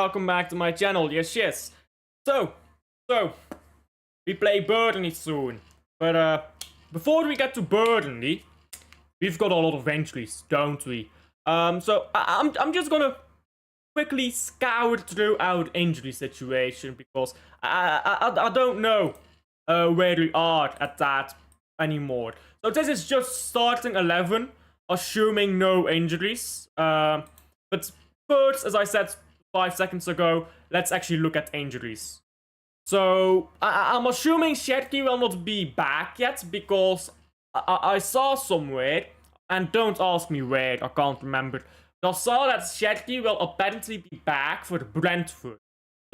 welcome back to my channel. Yes. So, we play Burnley soon. But before we get to Burnley, we've got a lot of entries, don't we? So I'm just gonna quickly scour through our injury situation because I don't know where we are at that anymore. So this is just starting 11, assuming no injuries. But first, as I said 5 seconds ago, let's actually look at injuries. So I'm assuming Shetty will not be back yet because I saw somewhere, and don't ask me where, I can't remember. I saw that Shetty will apparently be back for Brentford.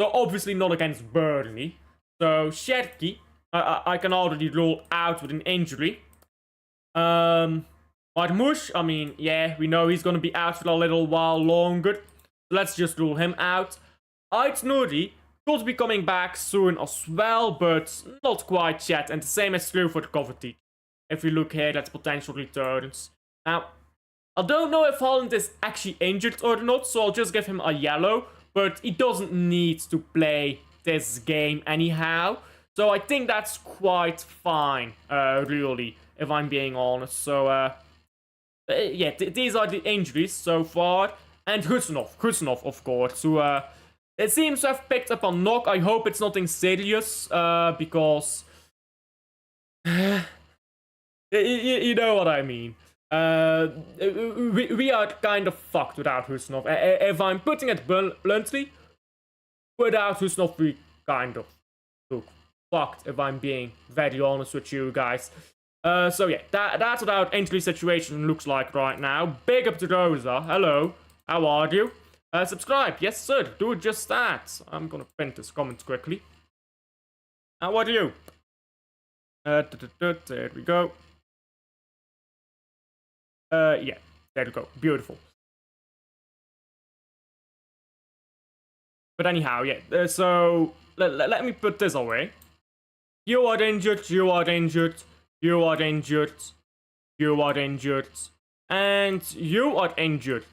So obviously not against Burnley. So Shetty, I can already rule out with an injury. Marmoush, I mean, yeah, we know he's gonna be out for a little while longer. So let's just rule him out. Ait Nuri could be coming back soon as well, but not quite yet. And the same is true for the Kovacic. If we look here at potential returns. Now, I don't know if Holland is actually injured or not, so I'll just give him a yellow. But he doesn't need to play this game anyhow. So I think that's quite fine, really, if I'm being honest. So, yeah, these are the injuries so far. And Kuznov, of course, who, it seems to have picked up a knock. I hope it's nothing serious, because... you know what I mean. We are kind of fucked without Kuznov. If I'm putting it bluntly, without Kuznov, we kind of look fucked, if I'm being very honest with you guys. So yeah, that's what our injury situation looks like right now. Big up to Rosa. Hello. How are you? Subscribe. Yes, sir. Do just that. I'm gonna print this comment quickly. How are you? There we go. Yeah. There we go. Beautiful. But anyhow, yeah. So, let me put this away. You are injured. You are injured. You are injured. You are injured. And you are injured.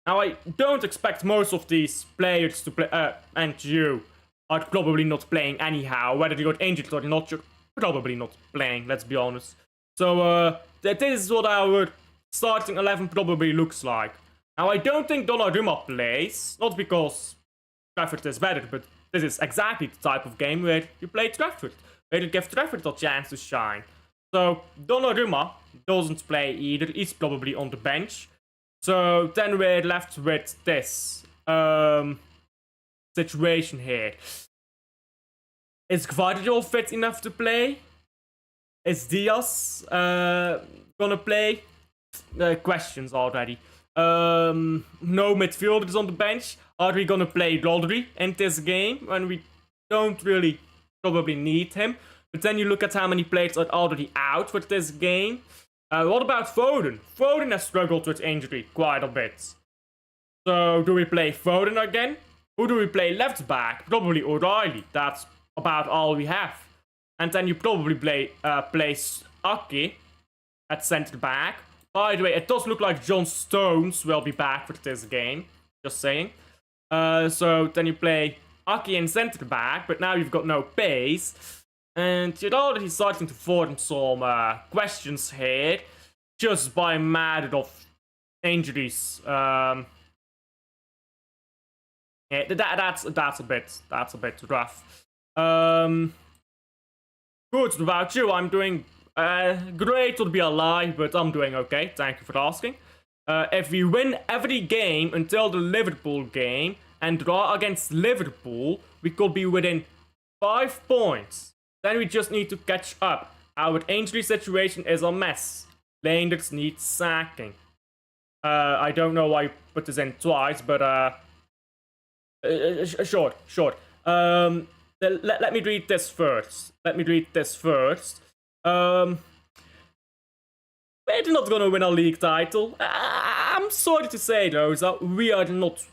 Now, I don't expect most of these players to play, and you are probably not playing anyhow. Whether you got injured or not, you're probably not playing, let's be honest. So, this is what our starting 11 probably looks like. Now, I don't think Donnarumma plays, not because Trafford is better, but this is exactly the type of game where you play Trafford, where you give Trafford a chance to shine. So, Donnarumma doesn't play either, he's probably on the bench. So then we're left with this situation here. Is Gvardiol fit enough to play? Is Diaz gonna play? Questions already. No midfielders on the bench. Are we gonna play Rodri in this game when we don't really probably need him? But then you look at how many players are already out for this game. What about Foden? Foden has struggled with injury quite a bit. So, do we play Foden again? Who do we play left back? Probably O'Reilly. That's about all we have. And then you probably play Aki at centre back. By the way, it does look like John Stones will be back for this game. Just saying. So, then you play Aki in centre back, but now you've got no pace. And you're already starting to form some questions here, just by matter of injuries. Yeah, that's a bit rough. Good about you. I'm doing great would be a lie, but I'm doing okay. Thank you for asking. If we win every game until the Liverpool game and draw against Liverpool, we could be within 5 points. Then we just need to catch up. Our injury situation is a mess. Leenders needs sacking. I don't know why you put this in twice, but sure. Let me read this first. We're not gonna win a league title. I'm sorry to say, though, that we're not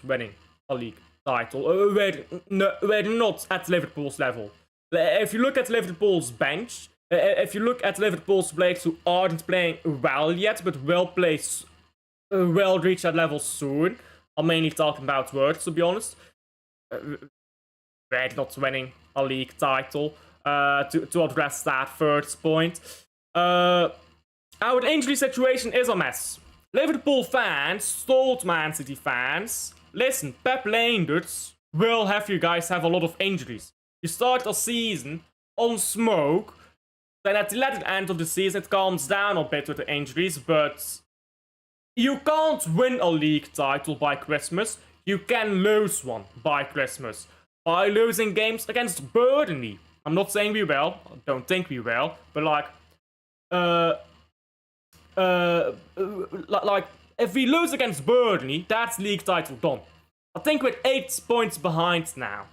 winning a league title. We're not at Liverpool's level. If you look at Liverpool's bench, if you look at Liverpool's players who aren't playing well yet, but will reach that level soon, I'm mainly talking about words, to be honest. Red not winning a league title. To address that first point. Our injury situation is a mess. Liverpool fans told Man City fans, listen, Pep Lijnders will have you guys have a lot of injuries. You start a season on smoke, then at the latter end of the season it calms down a bit with the injuries, but you can't win a league title by Christmas. You can lose one by Christmas. By losing games against Burnley. I'm not saying we will, I don't think we will, but like, like, if we lose against Burnley, that's league title done. I think we're 8 points behind now.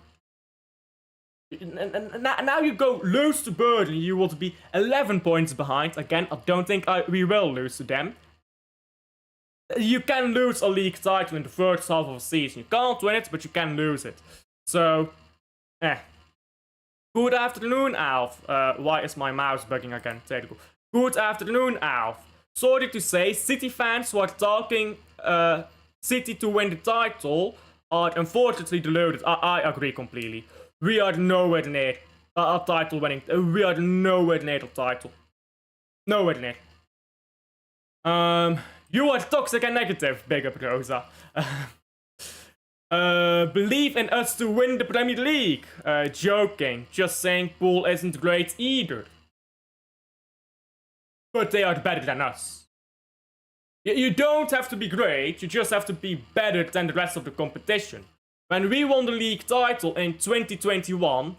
Now you go lose to Burnley, you will be 11 points behind. Again, I don't think we will lose to them. You can lose a league title in the first half of a season. You can't win it, but you can lose it. So, Good afternoon, Alf. Why is my mouse bugging again? There you go. Good afternoon, Alf. Sorry to say, City fans who are talking City to win the title are unfortunately deluded. I agree completely. We are nowhere near a title winning. We are nowhere near the title. Nowhere near. You are toxic and negative, big up Rosa. Believe in us to win the Premier League. Joking. Just saying Pool isn't great either. But they are better than us. You don't have to be great, you just have to be better than the rest of the competition. When we won the league title in 2021,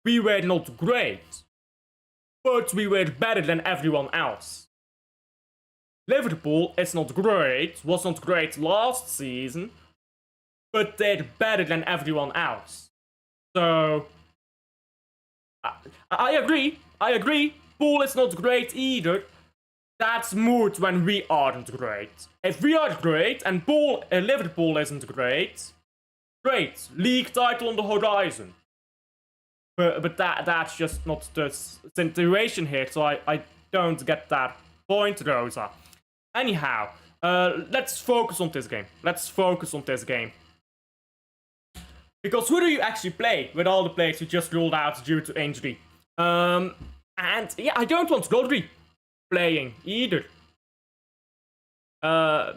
we were not great. But we were better than everyone else. Liverpool is not great, was not great last season, but they're better than everyone else. So, I agree, Pool is not great either. That's moot when we aren't great. If we are great and Liverpool isn't great, great, league title on the horizon. But that's just not the situation here, so I don't get that point, Rosa. Anyhow, let's focus on this game. Because who do you actually play with all the players who just ruled out due to injury? And yeah, I don't want Rodri playing either.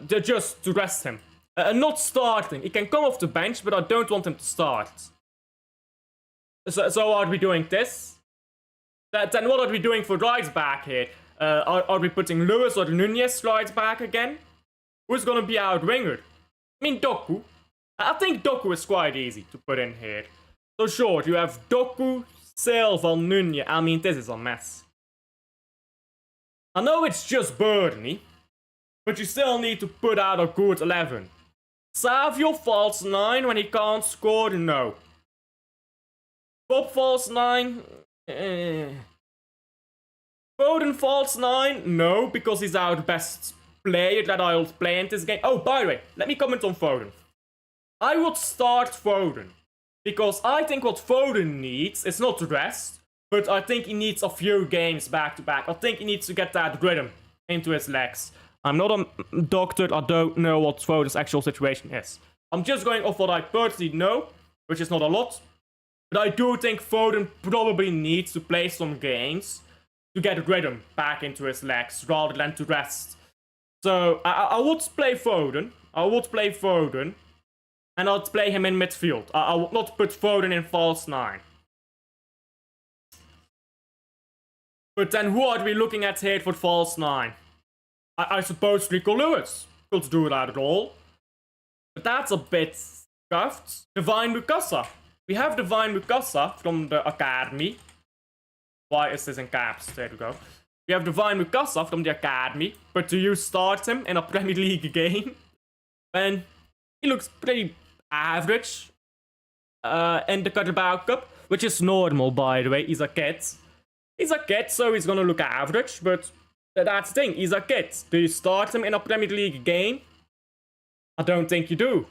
Just to rest him. Not starting. He can come off the bench, but I don't want him to start. So are we doing this? Then what are we doing for right back here? Are we putting Lewis or Nunez right back again? Who's gonna be our winger? I mean, Doku. I think Doku is quite easy to put in here. So sure, you have Doku, Silva, Nunez. I mean, this is a mess. I know it's just Burnley, but you still need to put out a good 11. Savio false 9 when he can't score? No. Bob false 9? Foden false 9? No, because he's our best player that I'll play in this game. Oh, by the way, let me comment on Foden. I would start Foden, because I think what Foden needs is not rest, but I think he needs a few games back to back. I think he needs to get that rhythm into his legs. I'm not a doctor, I don't know what Foden's actual situation is. I'm just going off what I personally know, which is not a lot. But I do think Foden probably needs to play some games to get rhythm back into his legs, rather than to rest. So, I would play Foden. And I'd play him in midfield. I would not put Foden in false 9. But then who are we looking at here for false 9? I suppose Rico Lewis could do that role. But that's a bit scuffed. Divine Mukasa. We have Divine Mukasa from the academy. Why is this in caps? There we go. We have Divine Mukasa from the academy. But do you start him in a Premier League game? And he looks pretty average in the Carabao Cup, which is normal, by the way. He's a kid. So he's gonna look average, but that's the thing. He's a kid. Do you start him in a Premier League game? I don't think you do.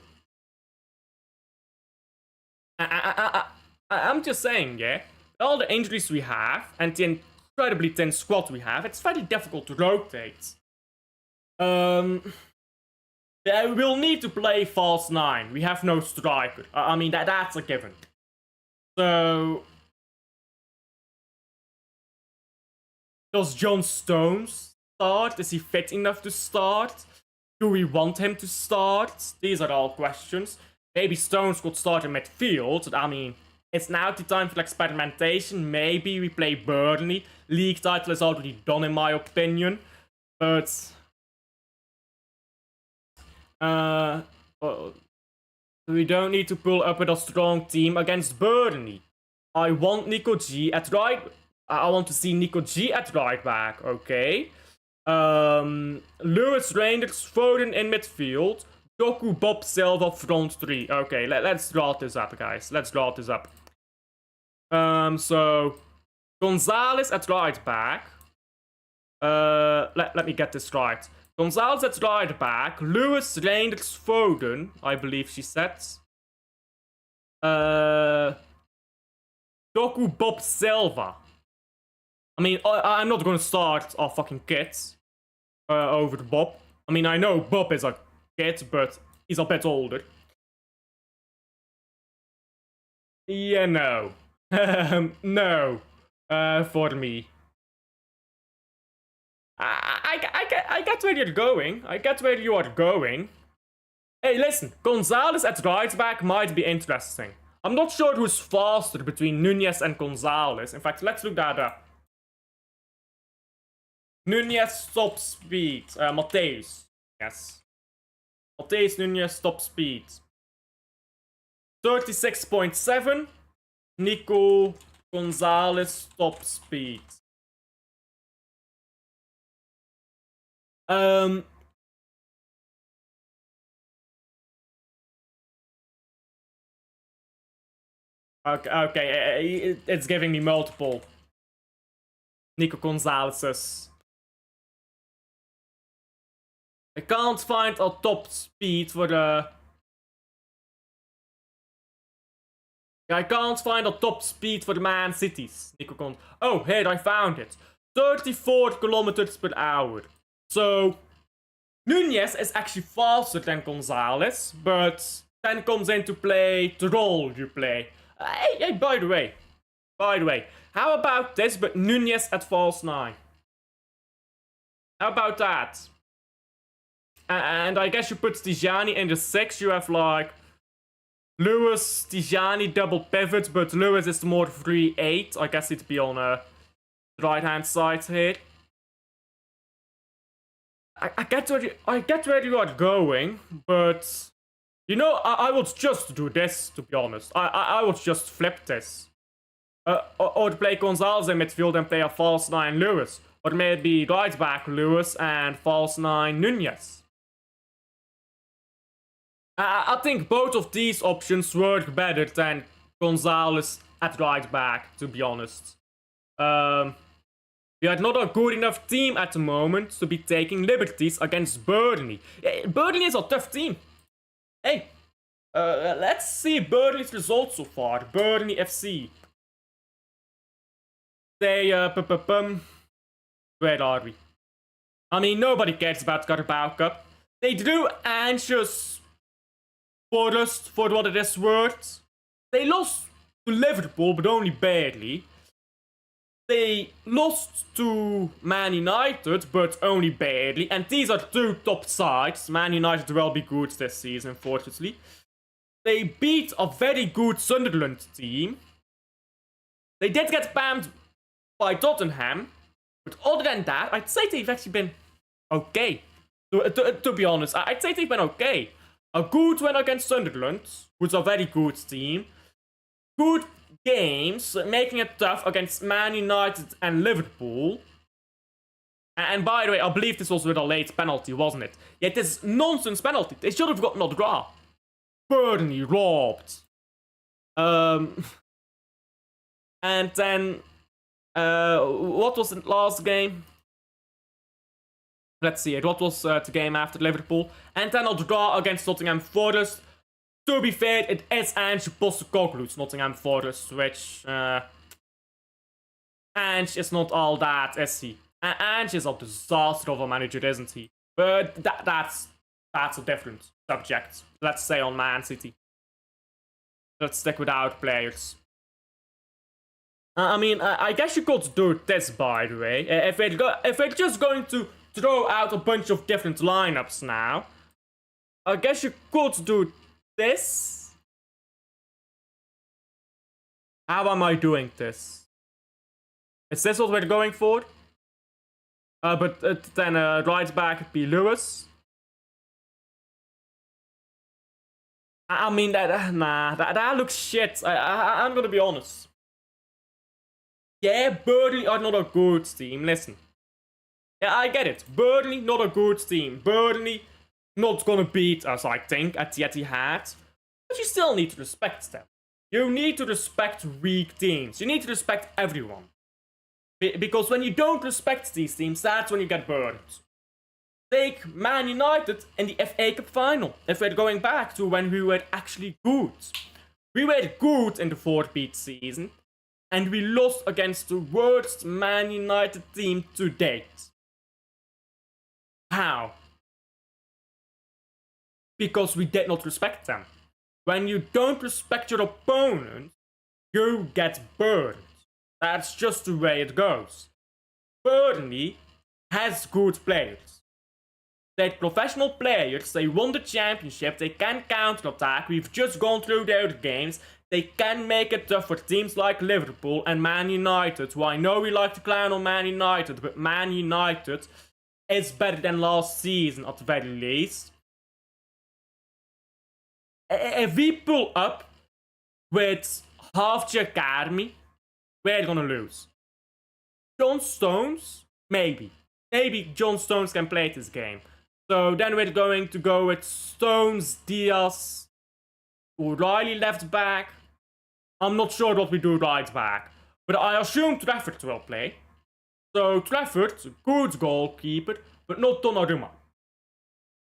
I'm just saying, yeah. All the injuries we have and the incredibly thin squad we have, it's very difficult to rotate. We'll need to play false 9. We have no striker. I mean, that's a given. So... Does John Stones start? Is he fit enough to start? Do we want him to start? These are all questions. Maybe Stones could start in midfield. I mean, it's now the time for experimentation. Maybe we play Burnley. League title is already done in my opinion. But... well, we don't need to pull up with a strong team against Burnley. I want Nico G at right... I want to see Nico G at right back, okay. Lewis, Reinders, Foden in midfield. Doku, Bob, Silva, front 3. Okay, let's draw this up, guys. Let's draw this up. So... Gonzalez at right back. Let me get this right. Gonzalez at right back. Lewis, Reinders, Foden, I believe she said. Doku, Bob, Silva. I mean, I'm not gonna start our fucking kids over Bob. I mean, I know Bob is a kid, but he's a bit older. Yeah, no. No. For me. I get where you're going. I get where you are going. Hey, listen. Gonzalez at right back might be interesting. I'm not sure who's faster between Nunez and Gonzalez. In fact, let's look that up. Nunez top speed. Mateus. Yes. Mateus Nunez top speed. 36.7. Nico Gonzalez top speed. Okay, it's giving me multiple Nico Gonzalez's. I can't find a top speed for the... I can't find a top speed for the Man Cities. Nico Gonzalez. Oh, here, I found it. 34 kilometers per hour. So, Nunez is actually faster than Gonzalez, but then comes into play the role you play. Hey, by the way, how about this, but Nunez at false 9? How about that? And I guess you put Tijani in the 6, you have like Lewis, Tijani, double pivot, but Lewis is more 3-8. I guess it'd be on the right hand side here. I get where you are going, but you know, I would just do this, to be honest. I would just flip this. Or play Gonzalez in midfield and play a false 9 Lewis. Or maybe right back Lewis and false 9 Nunez. I think both of these options work better than Gonzalez at right back, to be honest. We are not a good enough team at the moment to be taking liberties against Burnley. Burnley is a tough team. Hey, let's see Burnley's results so far. Burnley FC. They, where are we? I mean, nobody cares about Carabao Cup. They drew anxious Forest for what it is worth. They lost to Liverpool, but only barely. They lost to Man United, but only barely. And these are two top sides. Man United will be good this season, unfortunately. They beat a very good Sunderland team. They did get pammed by Tottenham. But other than that, I'd say they've actually been okay. To be honest, I'd say they've been okay. A good win against Sunderland, who's a very good team. Good games, making it tough against Man United and Liverpool. And by the way, I believe this was with a late penalty, wasn't it? Yeah, this is nonsense penalty. They should have gotten a draw. Burnley robbed. And then, what was the last game? Let's see it. What was the game after Liverpool? And then a draw against Nottingham Forest. To be fair, it is Ange Postecoglou's Nottingham Forest, which... Ange is not all that, is he? Ange is a disaster of a manager, isn't he? But that's That's a different subject. Let's say on Man City. Let's stick without players. I mean, I guess you could do this, by the way. If we're just going to throw out a bunch of different lineups now, I guess you could do this. How am I doing this? Is this what we're going for? But then right back it'd be Lewis. I mean, that looks shit. I'm gonna be honest. Yeah, Burnley are not a good team. Listen. Yeah, I get it. Burnley, not a good team. Burnley, not gonna beat us, I think, at the Etihad. But you still need to respect them. You need to respect weak teams. You need to respect everyone. Because when you don't respect these teams, that's when you get burned. Take Man United in the FA Cup final. If we're going back to when we were actually good. We were good in the 4-beat season. And we lost against the worst Man United team to date. How? Because we did not respect them. When you don't respect your opponent, you get burned. That's just the way it goes. Burnley has good players. They're professional players, they won the championship, they can counter-attack, we've just gone through their games. They can make it tough for teams like Liverpool and Man United, who I know we like to clown on Man United, but Man United is better than last season at the very least. If we pull up with half the academy, we're gonna lose. John Stones? Maybe. Maybe John Stones can play this game. So then we're going to go with Stones, Diaz, O'Reilly left back. I'm not sure what we do right back. But I assume Trafford will play. So Trafford, good goalkeeper, but not Donnarumma.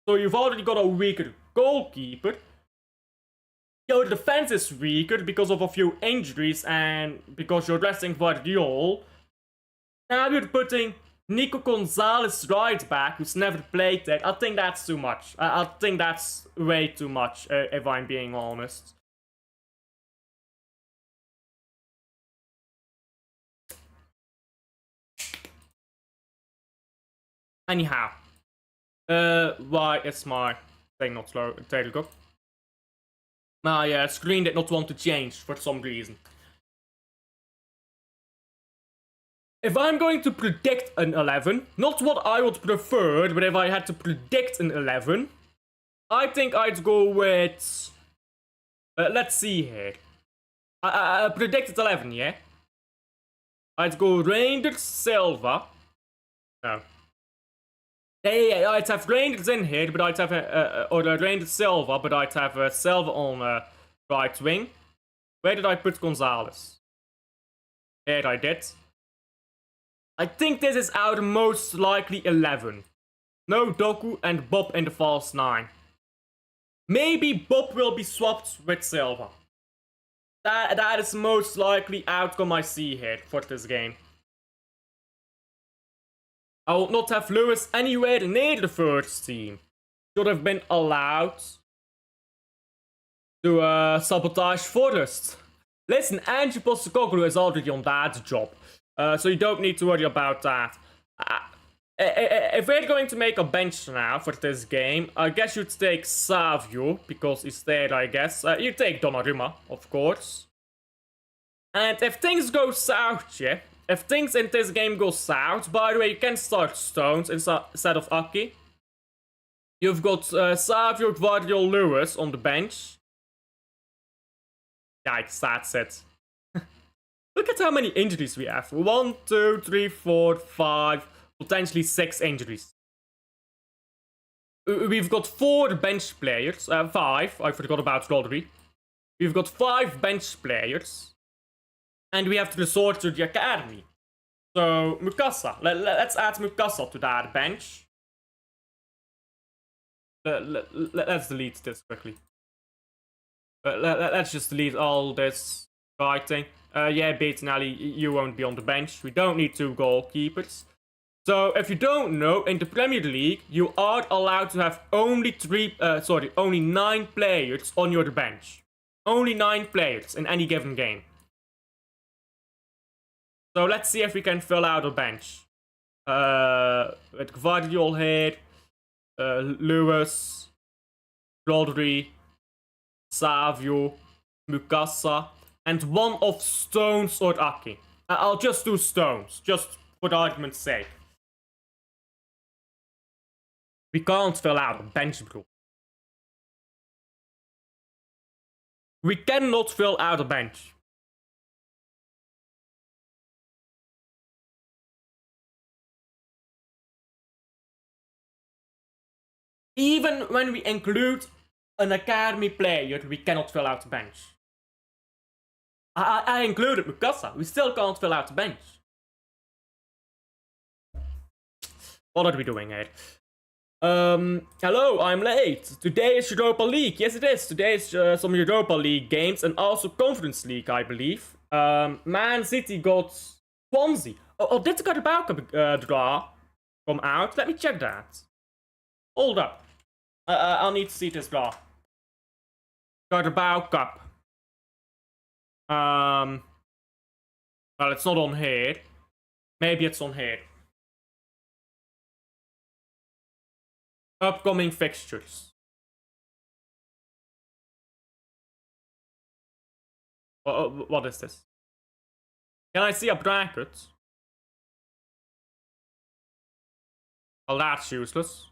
So you've already got a weaker goalkeeper. Your defense is weaker because of a few injuries and because you're resting Guardiola. Now you're putting Nico Gonzalez right back, who's never played there. I think that's too much. I think that's way too much, if I'm being honest. Anyhow. Why is my thing not slow? There you go. My screen did not want to change for some reason. If I'm going to predict an 11, not what I would prefer, but if I had to predict an 11, I think I'd go with... let's see here. I predicted 11, yeah? I'd go Reinders, Silva. No. Yeah, I'd have Reinders in here, but I'd have Reinders, Silva, but I'd have Silva on right wing. Where did I put Gonzalez? There I did. I think this is our most likely 11. No Doku and Bob in the false 9. Maybe Bob will be swapped with Silva. That is most likely outcome I see here for this game. I will not have Lewis anywhere near the first team. Should have been allowed to sabotage Forest. Listen, Ange Postecoglou is already on that job. So you don't need to worry about that. If we're going to make a bench now for this game, I guess you'd take Savio, because he's there, I guess. You take Donnarumma, of course. And if things go south, yeah, if things in this game go south, by the way, you can start Stones instead of Aki. You've got Savio, Guardiola, Lewis on the bench. Yikes, that's it. Look at how many injuries we have. 1, 2, 3, 4, 5, potentially 6 injuries. We've got 4 bench players. 5, I forgot about Rodri. We've got 5 bench players. And we have to resort to the academy. So, Mukasa. Let's add Mukasa to that bench. Let's delete this quickly. Let's just delete all this writing. Yeah, Bettinelli, you won't be on the bench. We don't need 2 goalkeepers. So if you don't know, in the Premier League, you are allowed to have only only 9 players on your bench. Only 9 players in any given game. So let's see if we can fill out a bench. With Gvardiol here, Lewis, Rodri, Savio, Mukasa, and one of Stones or Aki. I'll just do Stones, just for the argument's sake. We can't fill out a bench, bro. We cannot fill out a bench. Even when we include an academy player, we cannot fill out the bench. I included Mukasa. We still can't fill out the bench. What are we doing here? Hello, I'm late. Today is Europa League. Yes, it is. Today is some Europa League games and also Conference League, I believe. Man City got Swansea. Oh, did the Carabao Cup draw come out? Let me check that. Hold up. I'll need to see this draw. Carabao Cup. Well, it's not on here. Maybe it's on here. Upcoming fixtures. What is this? Can I see a bracket? Well, that's useless.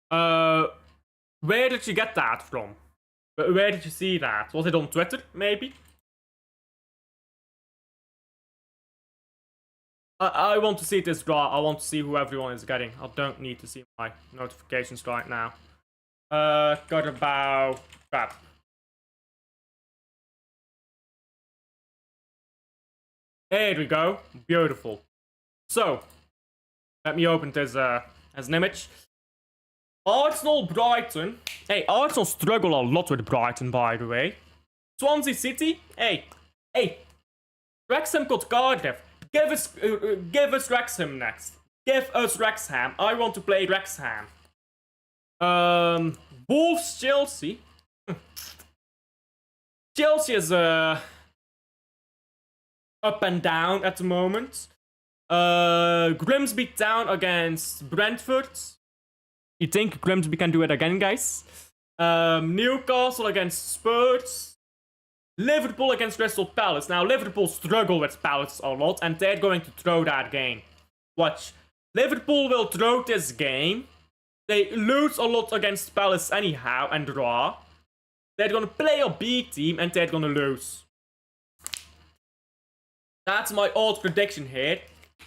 Where did you get that from? Where did you see that? Was it on Twitter, maybe? I want to see this draw. I want to see who everyone is getting. I don't need to see my notifications right now. Carabao Cup. There we go. Beautiful. So, let me open this as an image. Arsenal, Brighton. Hey, Arsenal struggle a lot with Brighton, by the way. Swansea City. Hey. Wrexham got Cardiff. Give us Wrexham next. Give us Wrexham. I want to play Wrexham. Wolves, Chelsea. Chelsea is up and down at the moment. Grimsby Town against Brentford. You think Grimsby can do it again, guys? Newcastle against Spurs. Liverpool against Crystal Palace. Now, Liverpool struggle with Palace a lot, and they're going to throw that game. Watch. Liverpool will throw this game. They lose a lot against Palace anyhow, and draw. They're going to play a B team, and they're going to lose. That's my old prediction here.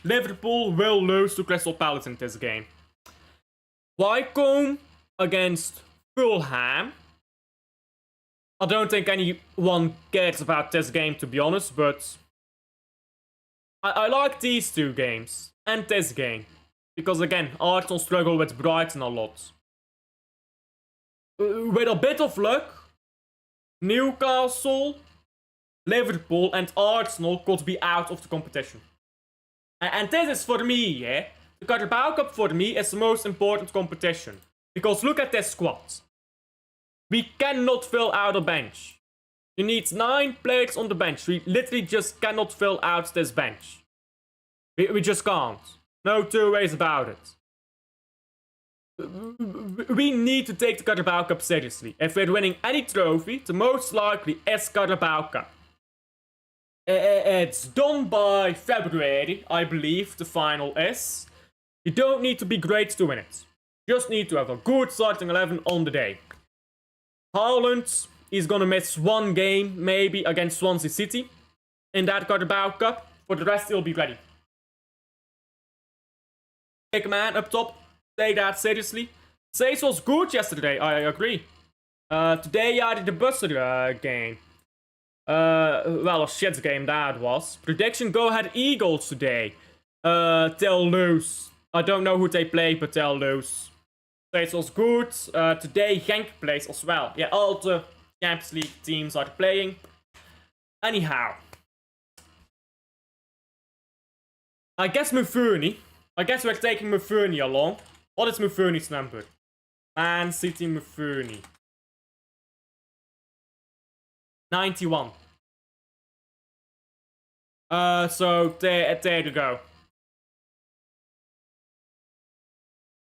Liverpool will lose to Crystal Palace in this game. Wycombe against Fulham. I don't think anyone cares about this game, to be honest, but I like these two games and this game. Because again, Arsenal struggle with Brighton a lot. With a bit of luck, Newcastle, Liverpool and Arsenal could be out of the competition. And this is for me, yeah. The Carabao Cup for me is the most important competition. Because look at this squad. We cannot fill out a bench. You need 9 players on the bench. We literally just cannot fill out this bench. We just can't. No two ways about it. We need to take the Carabao Cup seriously. If we're winning any trophy, the most likely is Carabao Cup. It's done by February, I believe the final is. You don't need to be great to win it. You just need to have a good starting 11 on the day. Haaland is gonna miss one game, maybe, against Swansea City in that Carabao Cup. For the rest, he'll be ready. Big man up top, take that seriously. Sace was good yesterday, I agree. Today, I did the Buster game. Well, a shit game that was. Prediction, go ahead Eagles today. They'll lose. I don't know who they play, but they'll lose. Sace was good. Today, Genk plays as well. Yeah, all the Champions League teams are playing. Anyhow. I guess Mufuni I guess we're taking Mufuni along. What is Mufuni's number? Man City Mufuni. 91. So there you go.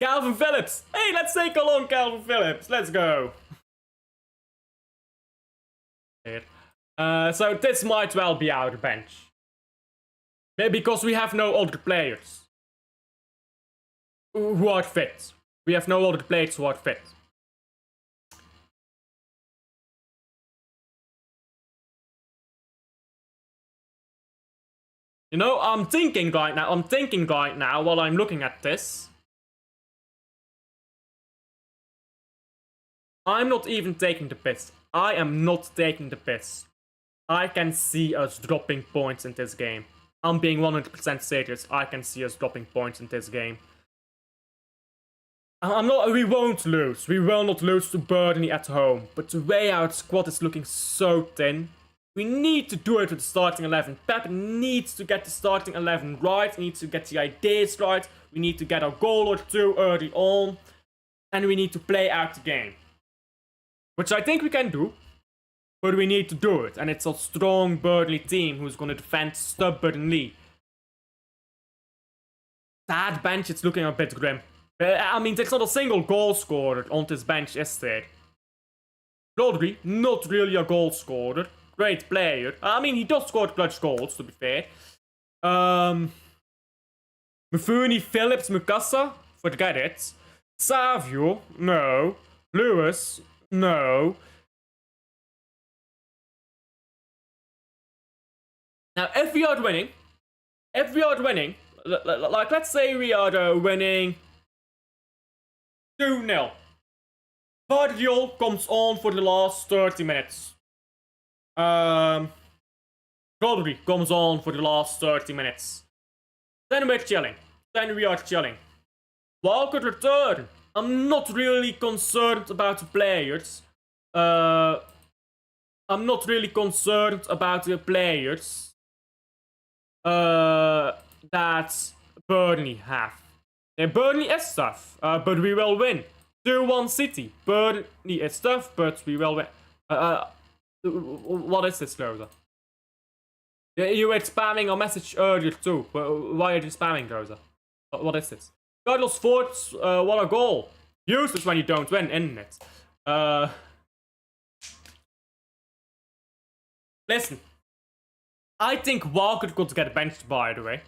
Calvin Phillips. Hey, let's take along Calvin Phillips. Let's go. So this might well be our bench. Maybe because we have no other players who are fit. We have no other players who are fit. You know, I'm thinking right now while I'm looking at this. I'm not even taking the piss. I am not taking the piss. I can see us dropping points in this game. I'm being 100% serious. I can see us dropping points in this game. We won't lose. We will not lose to Burnley at home. But the way our squad is looking so thin. We need to do it with the starting 11. Pep needs to get the starting 11 right. We need to get the ideas right. We need to get a goal or two early on. And we need to play out the game. Which I think we can do. But we need to do it. And it's a strong Burnley team who's going to defend stubbornly. That bench is looking a bit grim. I mean, there's not a single goal scorer on this bench, is there? Rodri, not really a goal scorer. Great player. I mean, he does score clutch goals, to be fair. Mufuni, Phillips, Mukasa, forget it. Savio, no. Lewis, no. Now, if we are winning, like, let's say we are winning 2-0. Guardiola comes on for the last 30 minutes. Rodri comes on for the last 30 minutes. Then we're chilling. Then we are chilling. Walker return. I'm not really concerned about the players. I'm not really concerned about the players that Burnley have. Yeah, Burnley is tough, but we will win. 2-1 City. Burnley is tough, but we will win. What is this, Rosa? You were spamming a message earlier too. Why are you spamming, Rosa? What is this? Carlos Ford, what a goal. Useless when you don't win, isn't it? Listen. I think Walker could get benched, by the way.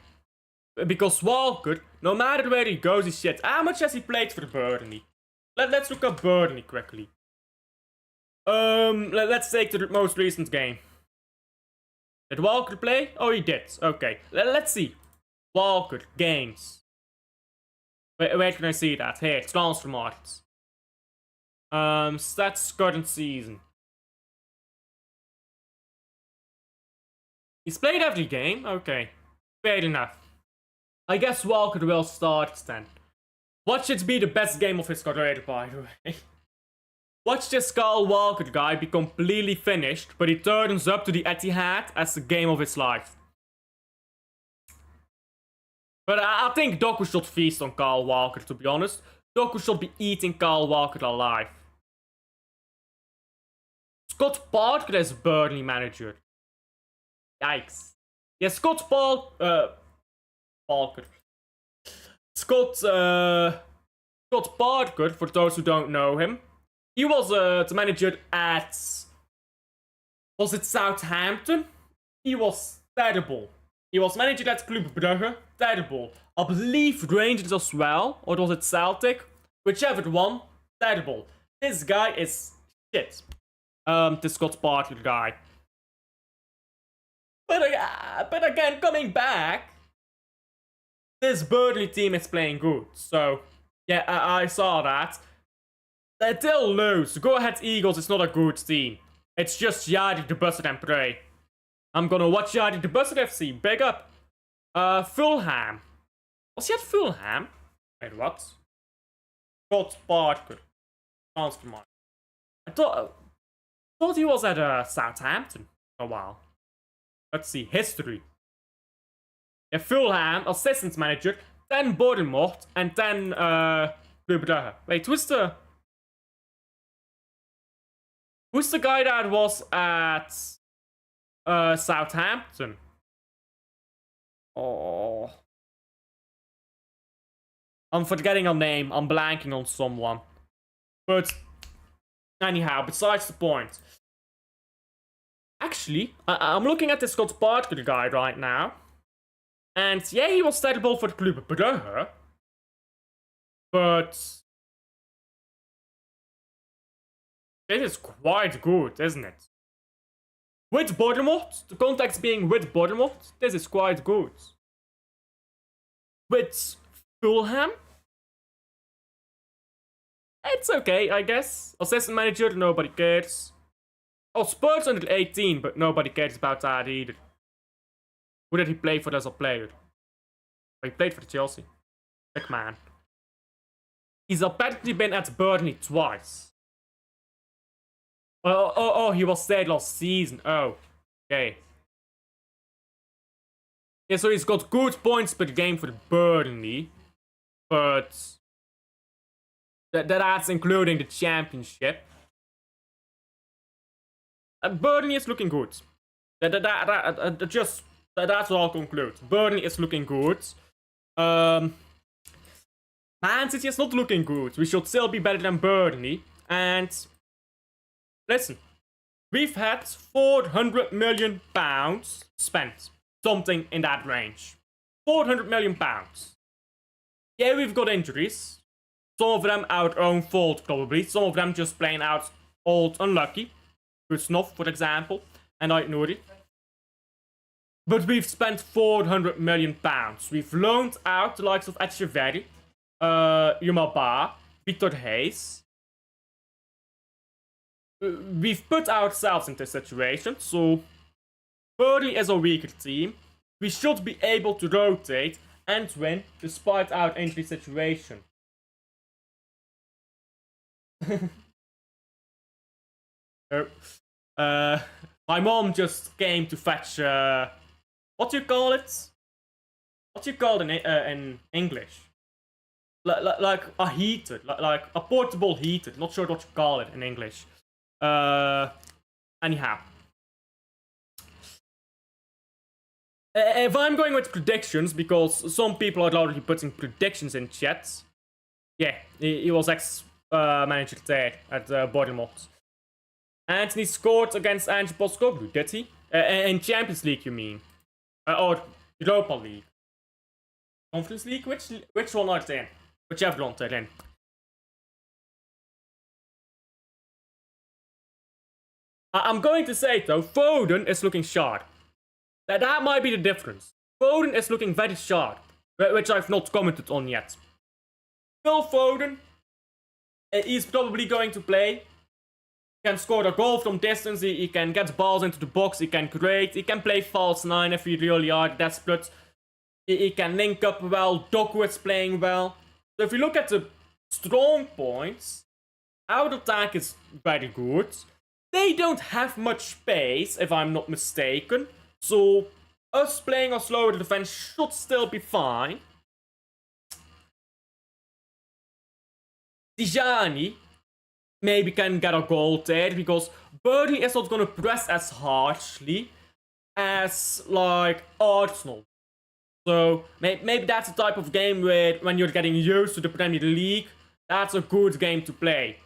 Because Walker, no matter where he goes, is shit. How much has he played for Burnley? Let's look up Burnley quickly. Let's take the most recent game. Did Walker play? Oh, he did. Okay. Let's see. Walker, games. Where can I see that? Here, transfer markets. Stats current season. He's played every game? Okay. Fair enough. I guess Walker will start then. Watch it be the best game of his career, by the way. Watch this Kyle Walker guy be completely finished, but he turns up to the Etihad as the game of his life. But I think Doku should feast on Kyle Walker, to be honest. Doku should be eating Kyle Walker alive. Scott Parker is Burnley manager. Yikes. Yeah, Scott Parker. Scott Parker, for those who don't know him. He was the manager at... Was it Southampton? He was terrible. He was manager at Club Brugge. Terrible. I believe Rangers as well. Or was it Celtic? Whichever one. Terrible. This guy is shit. The Scott Parker guy. But again, coming back, this Burnley team is playing good. So, yeah, I saw that. They'll lose. Go ahead, Eagles. It's not a good team. It's just Yadi the Buzzard and pray. I'm gonna watch Yadi the Buzzard FC. Big up. Fulham. Was he at Fulham? Wait, what? Scott Parker. Transfer market. I thought he was at Southampton for a while. Let's see. History. Yeah, Fulham, assistant manager. then Bournemouth, and then Club Brugge. Wait, who's the guy that was at Southampton? Oh, I'm forgetting a name. I'm blanking on someone. But anyhow, besides the point. Actually, I'm looking at this Scott Parker guy right now. And yeah, he was terrible for the Club Brugge. But this is quite good, isn't it? With Bournemouth, the context being with Bournemouth, this is quite good. With Fulham, it's okay, I guess. Assistant manager, nobody cares. Oh, Spurs under 18, but nobody cares about that either. Who did he play for as a player? Oh, he played for Chelsea. Big man. He's apparently been at Burnley twice. Oh, he was there last season. Oh, okay. Yeah, so he's got good points per game for Burnley. But that's including the championship. Burnley is looking good. That's what I'll conclude. Burnley is looking good. Man City is not looking good. We should still be better than Burnley. And listen, we've had £400 million spent. Something in that range. £400 million. Yeah, we've got injuries. Some of them our own fault, probably. Some of them just plain out old unlucky. Good Snuff, for example. And I ignore it. But we've spent £400 million. We've loaned out the likes of Echeverri, Yumaba, Peter Hayes. We've put ourselves in this situation, so Burnley is a weaker team. We should be able to rotate and win despite our injury situation. My mom just came to fetch what do you call it? What do you call it in English? Like a heater, like a portable heater. Not sure what you call it in English. Anyhow. If I'm going with predictions, because some people are already putting predictions in chat. Yeah, he was ex-manager there at Bournemouth. Anthony scored against Ange Postecoglou, did he? In Champions League, you mean? Or Europa League? Conference League? Which one are they in? Whichever one they're in. I'm going to say, though, Foden is looking sharp. That might be the difference. Foden is looking very sharp, which I've not commented on yet. Phil Foden, he's probably going to play. He can score a goal from distance, he can get balls into the box, he can create, he can play false 9 if he really are desperate. He can link up well, Doku playing well. So if you look at the strong points, our attack is very good. They don't have much space, if I'm not mistaken. So us playing a slower defense should still be fine. Tijani maybe can get a goal there, because Burnley is not gonna press as harshly as like Arsenal. So maybe that's the type of game where when you're getting used to the Premier League, that's a good game to play.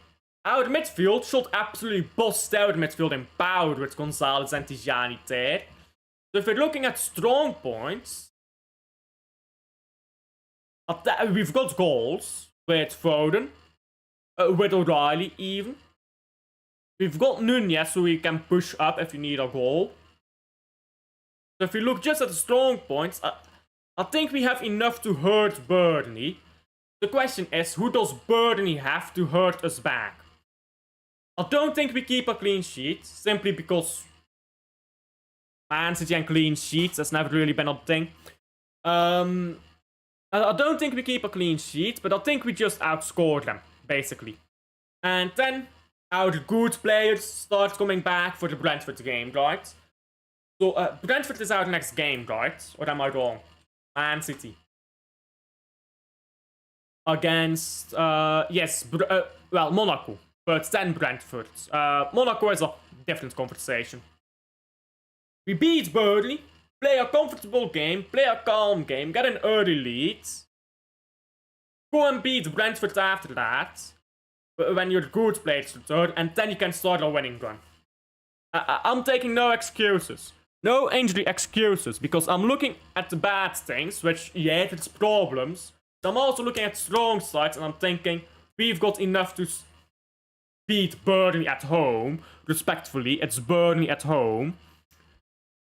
Our midfield should absolutely bust out midfield empowered with Gonzalez and Tijani there. So if we're looking at strong points, we've got goals with Foden, with O'Reilly even. We've got Nunez, so we can push up if you need a goal. So if you look just at the strong points, I think we have enough to hurt Burnley. The question is, who does Burnley have to hurt us back? I don't think we keep a clean sheet, simply because Man City and clean sheets, that's never really been a thing. I don't think we keep a clean sheet, but I think we just outscore them, basically. And then our good players start coming back for the Brentford game, right? So Brentford is our next game, right? Or am I wrong? Man City. against, Monaco, but then Brentford. Monaco is a different conversation. We beat Burnley, play a comfortable game, play a calm game, get an early lead. Go and beat Brentford after that, when your good players return, and then you can start a winning run. I'm taking no excuses. No injury excuses, because I'm looking at the bad things, which, yeah, it's problems. So I'm also looking at strong sides, and I'm thinking, we've got enough to beat Burnley at home. Respectfully, it's Burnley at home.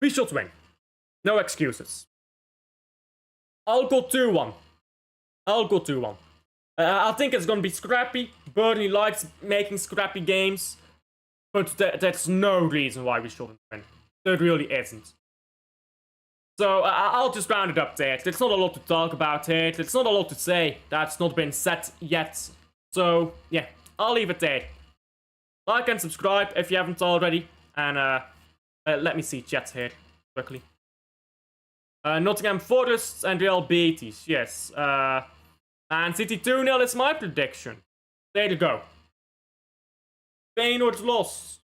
We should win. No excuses. I'll go 2-1. I think it's gonna be scrappy. Burnley likes making scrappy games. But there's no reason why we shouldn't win. There really isn't. So I'll just round it up there. There's not a lot to talk about here. There's not a lot to say that's not been said yet. So yeah, I'll leave it there. Like and subscribe if you haven't already. And let me see chat here quickly. Nottingham Forest and Real Betis. Yes. And City 2-0 is my prediction. There you go. Feyenoord lost.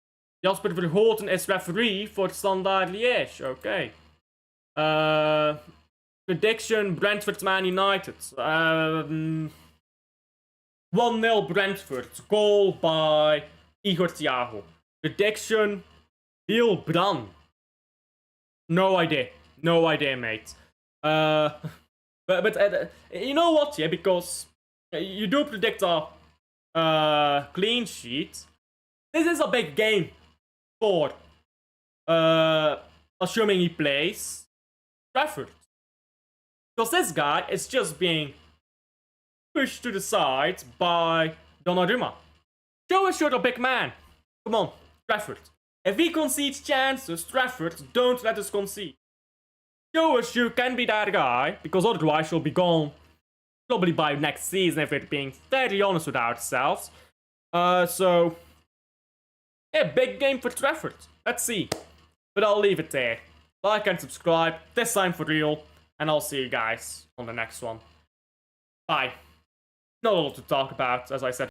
Jasper Verhoeven is referee for Standard Liège. Okay. Prediction: Brentford Man United. 1-0 Brentford. Goal by Igor Thiago. Prediction: Heel Bran. No idea. No idea, mate. But you know what? Yeah, because you do predict a clean sheet. This is a big game for assuming he plays Trafford. Because this guy is just being pushed to the side by Donnarumma. Show us you're a big man. Come on, Trafford. If he concedes chances, Trafford, don't let us concede. Show us you can be that guy, because otherwise you'll be gone probably by next season, if we're being very honest with ourselves. So yeah, big game for Trafford. Let's see. But I'll leave it there. Like and subscribe, this time for real. And I'll see you guys on the next one. Bye. Not a lot to talk about, as I said.